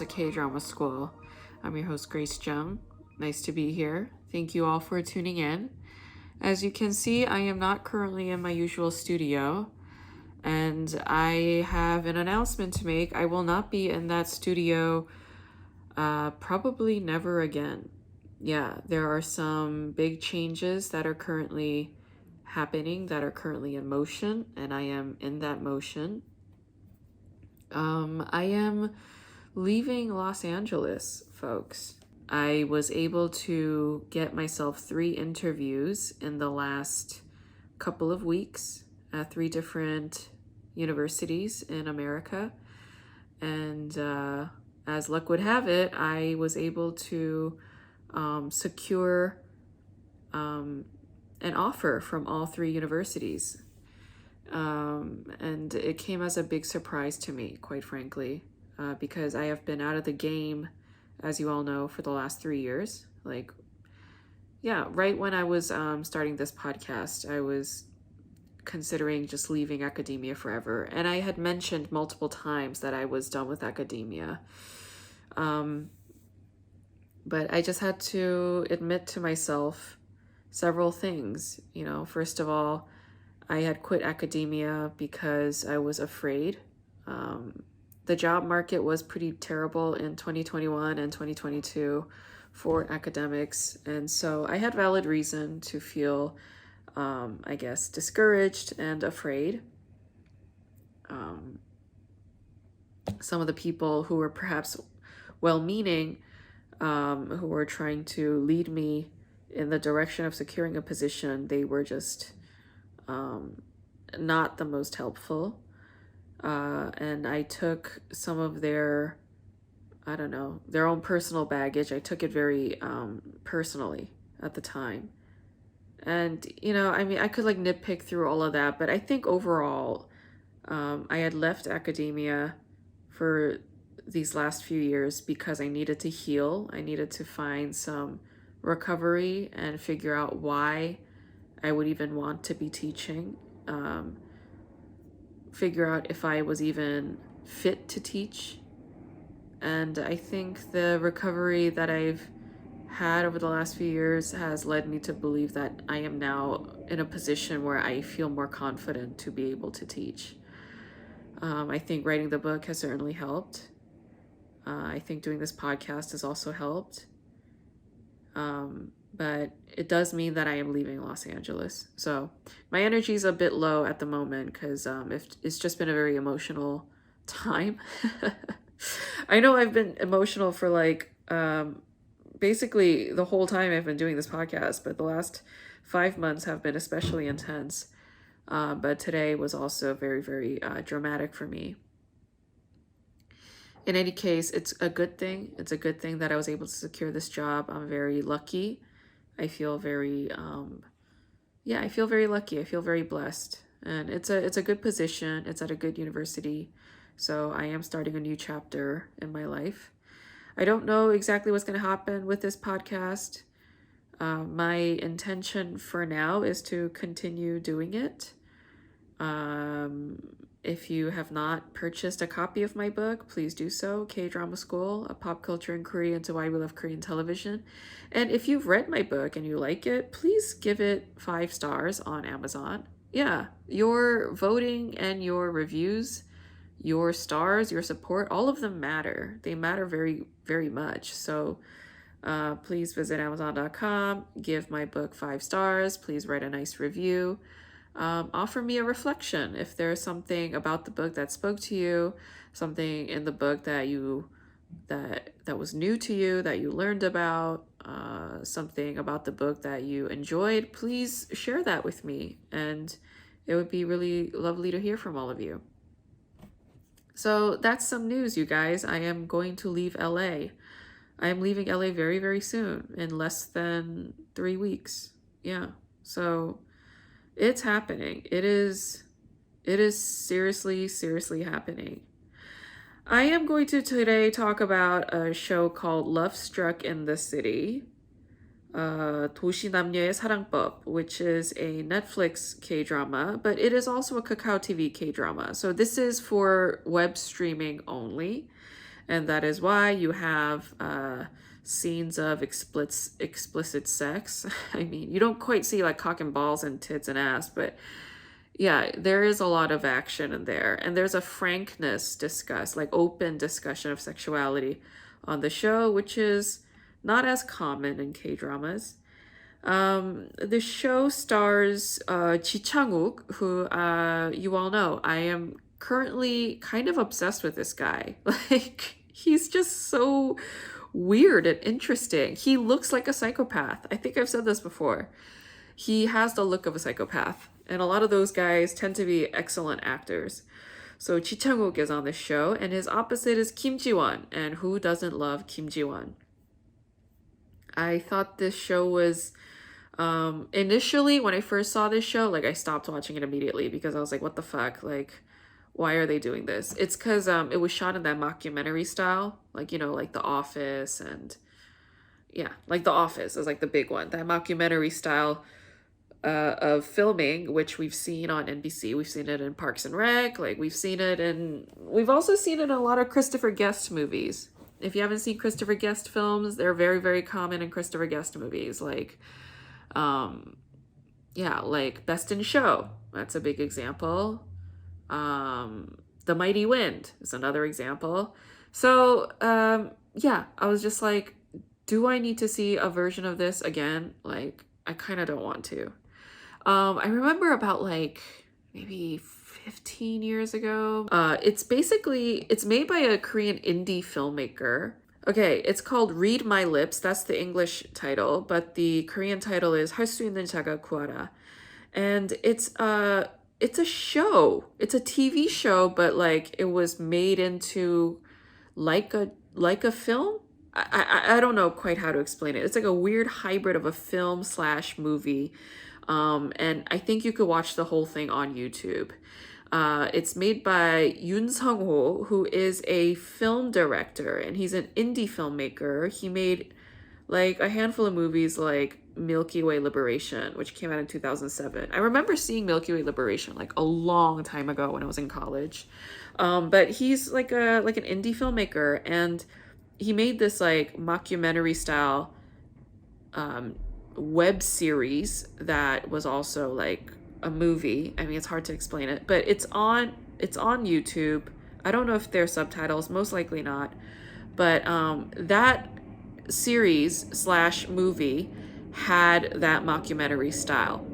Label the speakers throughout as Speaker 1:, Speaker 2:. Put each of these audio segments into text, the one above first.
Speaker 1: K-Drama School. I'm your host, Grace Jung. Nice to be here. Thank you all for tuning in. As you can see, I am not currently in my usual studio, and I have an announcement to make. I will not be in that studio probably never again. Yeah, there are some big changes that are currently happening, that are currently in motion, and I am in that motion. I am leaving Los Angeles, folks. I was able to get myself 3 interviews in the last couple of weeks at 3 different universities in America. And as luck would have it, I was able to secure an offer from all 3 universities. And it came as a big surprise to me, quite frankly, because I have been out of the game, as you all know, for the last 3 years. Right when I was starting this podcast, I was considering just leaving academia forever. And I had mentioned multiple times that I was done with academia. But I just had to admit to myself several things. First of all, I had quit academia because I was afraid. The job market was pretty terrible in 2021 and 2022 for academics. And so I had valid reason to feel, discouraged and afraid. Some of the people who were perhaps well-meaning, who were trying to lead me in the direction of securing a position, they were just not the most helpful. And I took some of their own personal baggage. I took it very personally at the time. And, I could nitpick through all of that, but I think overall, I had left academia for these last few years because I needed to heal. I needed to find some recovery and figure out why I would even want to be teaching. Figure out if I was even fit to teach. And I think the recovery that I've had over the last few years has led me to believe that I am now in a position where I feel more confident to be able to teach. I think writing the book has certainly helped. I think doing this podcast has also helped. But it does mean that I am leaving Los Angeles. So my energy is a bit low at the moment because it's just been a very emotional time. I know I've been emotional for basically the whole time I've been doing this podcast, but the last 5 months have been especially intense. But today was also very, very dramatic for me. In any case, it's a good thing. It's a good thing that I was able to secure this job. I'm very lucky. I feel very, I feel very lucky. I feel very blessed. And it's a good position. It's at a good university. So I am starting a new chapter in my life. I don't know exactly what's going to happen with this podcast. My intention for now is to continue doing it. If you have not purchased a copy of my book, please do so. K-Drama School, a pop culture inquiry into why we love Korean television. And if you've read my book and you like it, please give it 5 stars on Amazon. Yeah, your voting and your reviews, your stars, your support, all of them matter. They matter very, very much. So please visit Amazon.com, give my book 5 stars, please write a nice review. Offer me a reflection if there's something about the book that spoke to you, something in the book that was new to you, that you learned about, something about the book that you enjoyed. Please share that with me, and it would be really lovely to hear from all of you. So that's some news, you guys. I am going to leave LA. I am leaving LA very, very soon, in less than 3 weeks. Yeah, so it's happening. It is seriously, seriously happening. I am going to today talk about a show called Lovestruck in the City, 도시 남녀의 사랑법, which is a Netflix K-drama, but it is also a Kakao TV K-drama. So this is for web streaming only. And that is why you have scenes of explicit sex. I mean, you don't quite see like cock and balls and tits and ass, but yeah, there is a lot of action in there. And there's a frankness discussed, like open discussion of sexuality on the show, which is not as common in K-dramas. The show stars Ji Chang-wook, who you all know. I am currently kind of obsessed with this guy. Like, he's just so weird and interesting. He looks like a psychopath. I think I've said this before. He has the look of a psychopath, and a lot of those guys tend to be excellent actors. So Ji Chang-wook is on this show, and his opposite is Kim Ji-won, and who doesn't love Kim Ji-won? I thought this show was initially when I first saw this show, like I stopped watching it immediately because I was like, what the fuck? Like, why are they doing this? It's because it was shot in that mockumentary style, like, you know, like The Office, and yeah, like The Office is like the big one, that mockumentary style of filming, which we've seen on NBC. We've seen it in Parks and Rec, like we've also seen it in a lot of Christopher Guest movies. If you haven't seen Christopher Guest films, they're very, very common in Christopher Guest movies. Like, yeah, like Best in Show. That's a big example. The Mighty Wind is another example. So, yeah, I was just like, do I need to see a version of this again? Like, I kind of don't want to. I remember about like maybe 15 years ago. It's made by a Korean indie filmmaker. Okay, it's called Read My Lips. That's the English title, but the Korean title is 할 수 있는 자가 구하라. And it's a show. It's a TV show, but like it was made into like a film. I don't know quite how to explain it. It's like a weird hybrid of a film / movie. And I think you could watch the whole thing on YouTube. It's made by Yoon Sung-ho, who is a film director, and he's an indie filmmaker. He made like a handful of movies like Milky Way Liberation, which came out in 2007. I remember seeing Milky Way Liberation like a long time ago when I was in college. But he's like an indie filmmaker, and he made this like mockumentary style web series that was also like a movie. I mean, it's hard to explain it, but it's on YouTube. I don't know if there's subtitles, most likely not. But that series / movie had that mockumentary style.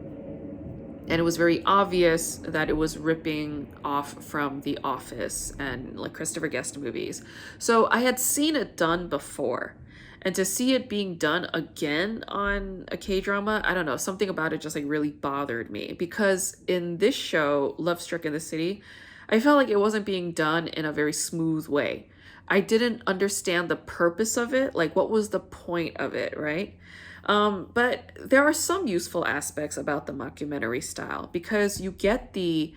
Speaker 1: And it was very obvious that it was ripping off from The Office and like Christopher Guest movies. So I had seen it done before. And to see it being done again on a K-drama, I don't know, something about it just like really bothered me. Because in this show, Lovestruck in the City, I felt like it wasn't being done in a very smooth way. I didn't understand the purpose of it. Like, what was the point of it, right? But there are some useful aspects about the mockumentary style because you get the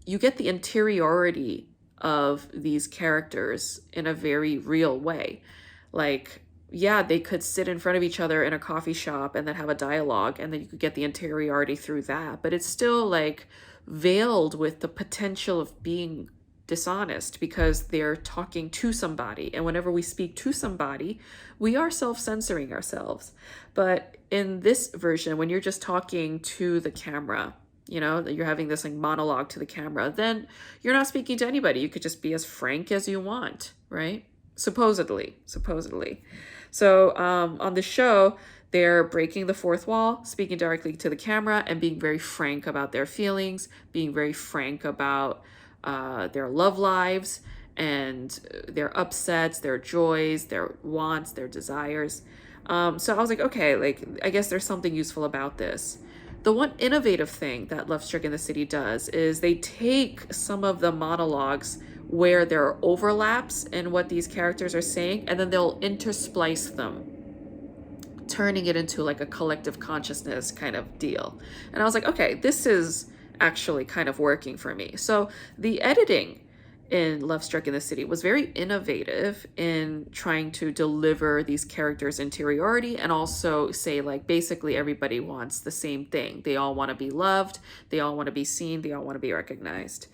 Speaker 1: interiority of these characters in a very real way. Like, yeah, they could sit in front of each other in a coffee shop and then have a dialogue, and then you could get the interiority through that. But it's still like veiled with the potential of being dishonest because they're talking to somebody. And whenever we speak to somebody, we are self-censoring ourselves. But in this version, when you're just talking to the camera, you know, that you're having this like monologue to the camera, then you're not speaking to anybody. You could just be as frank as you want, right? Supposedly. So on the show, they're breaking the fourth wall, speaking directly to the camera and being very frank about their feelings, being very frank about their love lives and their upsets, their joys, their wants, their desires. So I was like, okay, like I guess there's something useful about this. The one innovative thing that Lovestruck in the City does is they take some of the monologues where there are overlaps in what these characters are saying, and then they'll intersplice them, turning it into like a collective consciousness kind of deal. And I was like, okay, this is actually kind of working for me. So the editing in Lovestruck in the City was very innovative in trying to deliver these characters' interiority and also say like basically everybody wants the same thing. They all want to be loved, they all want to be seen, they all want to be recognized.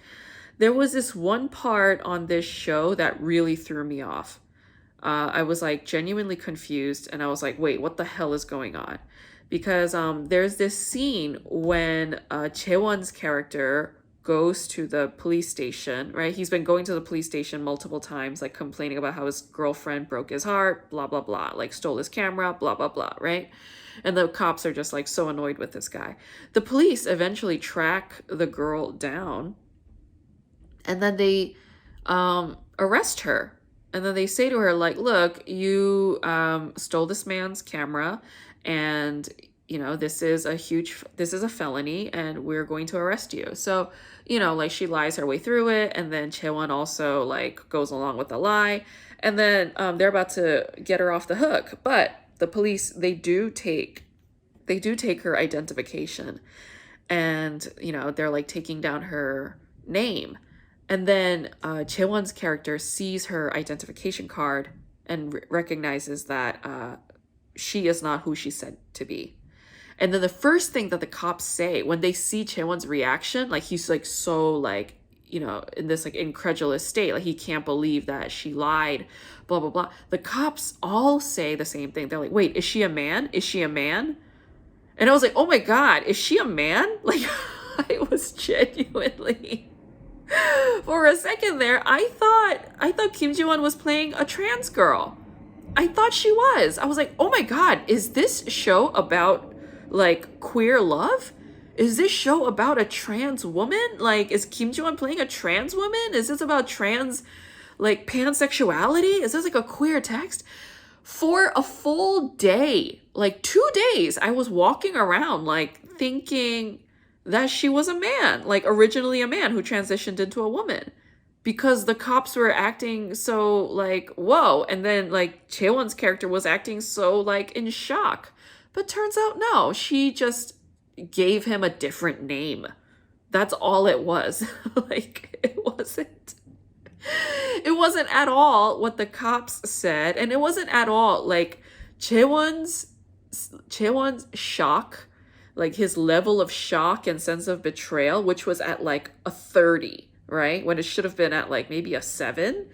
Speaker 1: There was this one part on this show that really threw me off. I was like genuinely confused and I was like, wait, what the hell is going on? Because there's this scene when Chaewon's character goes to the police station, right? He's been going to the police station multiple times, like complaining about how his girlfriend broke his heart, blah, blah, blah, like stole his camera, blah, blah, blah, right? And the cops are just like so annoyed with this guy. The police eventually track the girl down and then they arrest her. And then they say to her, like, look, you stole this man's camera and, you know, this is a felony and we're going to arrest you. So, you know, like she lies her way through it. And then Chaewon also like goes along with the lie. And then they're about to get her off the hook. But the police, they do take her identification. And, you know, they're like taking down her name. And then Chaewon's character sees her identification card and recognizes that she is not who she's said to be. And then the first thing that the cops say when they see Chaewon's reaction, like he's like so like, you know, in this like incredulous state, like he can't believe that she lied, blah, blah, blah. The cops all say the same thing. They're like, wait, is she a man? Is she a man? And I was like, oh my God, is she a man? Like I was genuinely... For a second there, I thought Kim Ji-won was playing a trans girl. I thought she was. I was like, oh my God, is this show about like queer love? Is this show about a trans woman? Like, is Kim Ji-won playing a trans woman? Is this about trans, like, pansexuality? Is this like a queer text? For a full day, like 2 days, I was walking around like thinking that she was a man, like originally a man who transitioned into a woman, because the cops were acting so like, whoa. And then like Chaewon's character was acting so like in shock. But turns out, no, she just gave him a different name. That's all it was. Like, it wasn't at all what the cops said. And it wasn't at all like Chaewon's shock, like his level of shock and sense of betrayal, which was at like a 30, right? When it should have been at like maybe a 7.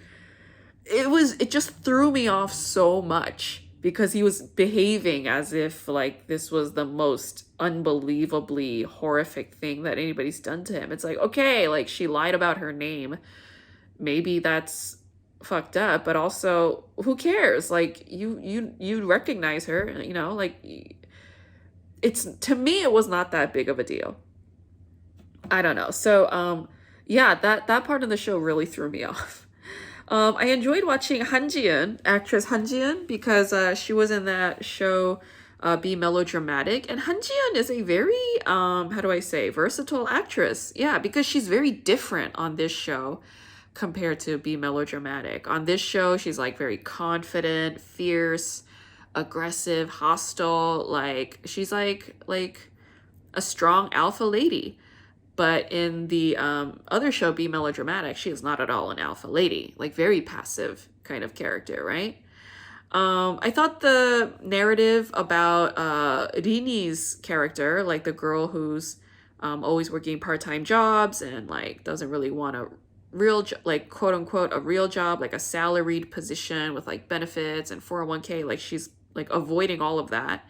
Speaker 1: It just threw me off so much because he was behaving as if like this was the most unbelievably horrific thing that anybody's done to him. It's like, okay, like she lied about her name. Maybe that's fucked up, but also who cares? Like you recognize her, you know, like it's, to me, it was not that big of a deal. I don't know. So, yeah, that part of the show really threw me off. I enjoyed watching Han Ji-eun, actress Han Ji-eun, because she was in that show, Be Melodramatic. And Han Ji-eun is a very, how do I say, versatile actress. Yeah, because she's very different on this show compared to Be Melodramatic. On this show, she's like very confident, fierce, aggressive, hostile, like she's like a strong alpha lady. But in the other show, Be Melodramatic, she is not at all an alpha lady, like very passive kind of character, right? I thought the narrative about Rini's character, like the girl who's always working part-time jobs and like doesn't really want a real like quote unquote a real job, like a salaried position with like benefits and 401k, like she's like avoiding all of that.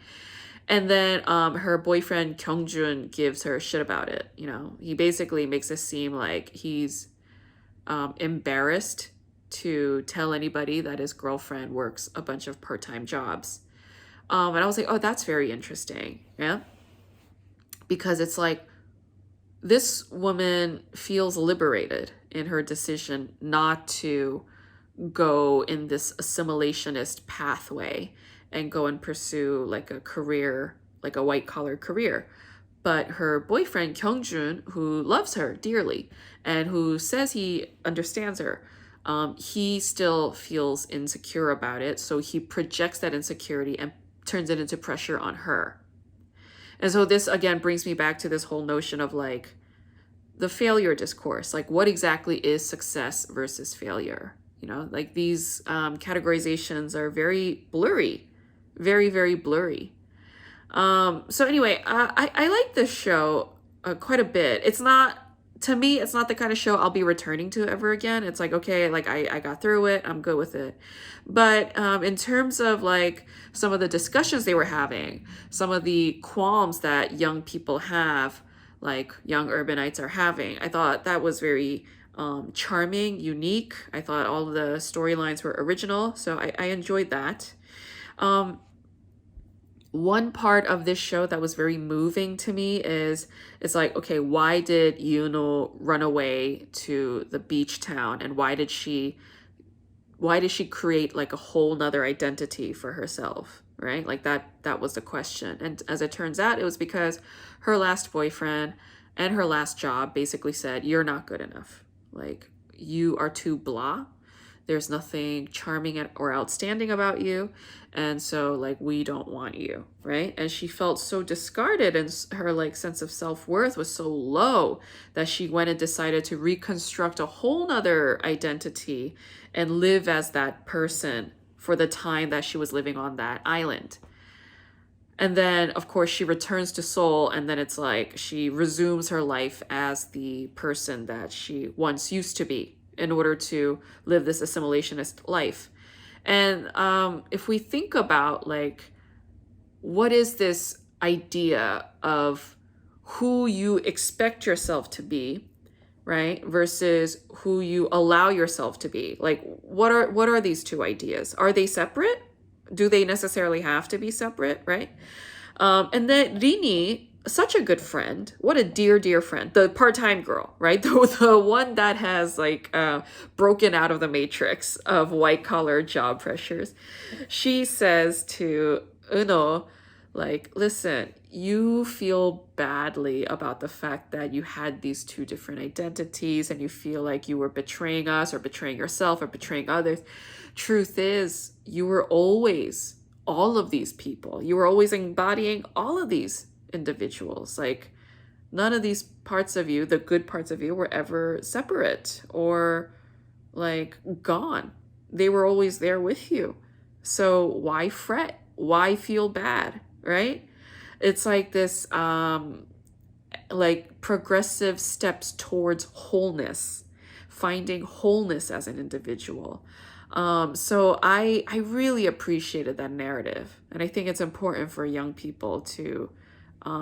Speaker 1: And then her boyfriend Kyung-jun gives her shit about it. You know, he basically makes it seem like he's embarrassed to tell anybody that his girlfriend works a bunch of part-time jobs. And I was like, oh, that's very interesting. Yeah. Because it's like, this woman feels liberated in her decision not to go in this assimilationist pathway and go and pursue like a career, like a white collar career. But her boyfriend Kyung-jun, who loves her dearly and who says he understands her, he still feels insecure about it. So he projects that insecurity and turns it into pressure on her. And so this again brings me back to this whole notion of like the failure discourse, like what exactly is success versus failure? You know, like these categorizations are very blurry, very, very blurry. So anyway, I like this show quite a bit. It's not to me, it's not the kind of show I'll be returning to ever again. It's like, okay, like I got through it. I'm good with it. But in terms of like some of the discussions they were having, some of the qualms that young people have, like young urbanites are having, I thought that was very charming, unique. I thought all of the storylines were original. So I enjoyed that. Um, One part of this show that was very moving to me is it's like, okay, why did Yuno run away to the beach town, and why did she create like a whole nother identity for herself, right? Like that was the question. And as it turns out, it was because her last boyfriend and her last job basically said, you're not good enough. Like, you are too blah. There's nothing charming or outstanding about you. And so like, we don't want you, right? And she felt so discarded, and her like sense of self-worth was so low that she went and decided to reconstruct a whole nother identity and live as that person for the time that she was living on that island. And then, of course, she returns to Seoul, and then it's like she resumes her life as the person that she once used to be in order to live this assimilationist life. And if we think about like, what is this idea of who you expect yourself to be, right, versus who you allow yourself to be? Like, what are these two ideas? Are they separate? Do they necessarily have to be separate, right? And then Rini, such a good friend. What a dear friend. The part-time girl, right? The one that has like broken out of the matrix of white-collar job pressures. She says to Uno, like, listen, you feel badly about the fact that you had these two different identities, and you feel like you were betraying us or betraying yourself or betraying others. Truth is, you were always all of these people. You were always embodying all of these individuals. Like, none of these parts of you, the good parts of you, were ever separate or like gone. They were always there with you. So why fret? Why feel bad, right? It's like this like progressive steps towards wholeness, finding wholeness as an individual. So I really appreciated that narrative, and I think it's important for young people to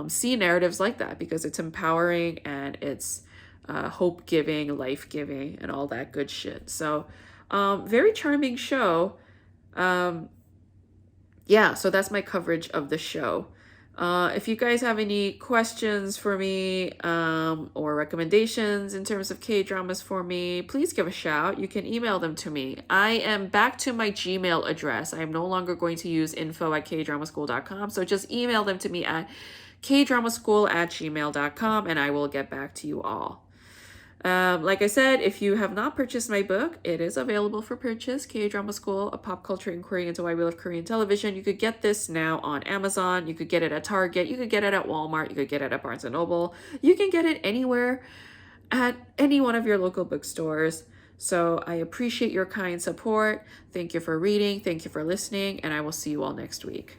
Speaker 1: see narratives like that, because it's empowering and it's hope giving, life giving, and all that good shit. So very charming show. Yeah, so that's my coverage of the show. If you guys have any questions for me or recommendations in terms of K-dramas for me, please give a shout. You can email them to me. I am back to my Gmail address. I am no longer going to use info@kdramaschool.com. So just email them to me at kdramaschool@gmail.com, and I will get back to you all. Like I said, if you have not purchased my book, it is available for purchase. K-Drama School, A Pop Culture Inquiry into Why We Love Korean Television. You could get this now on Amazon. You could get it at Target. You could get it at Walmart. You could get it at Barnes & Noble. You can get it anywhere at any one of your local bookstores. So I appreciate your kind support. Thank you for reading. Thank you for listening. And I will see you all next week.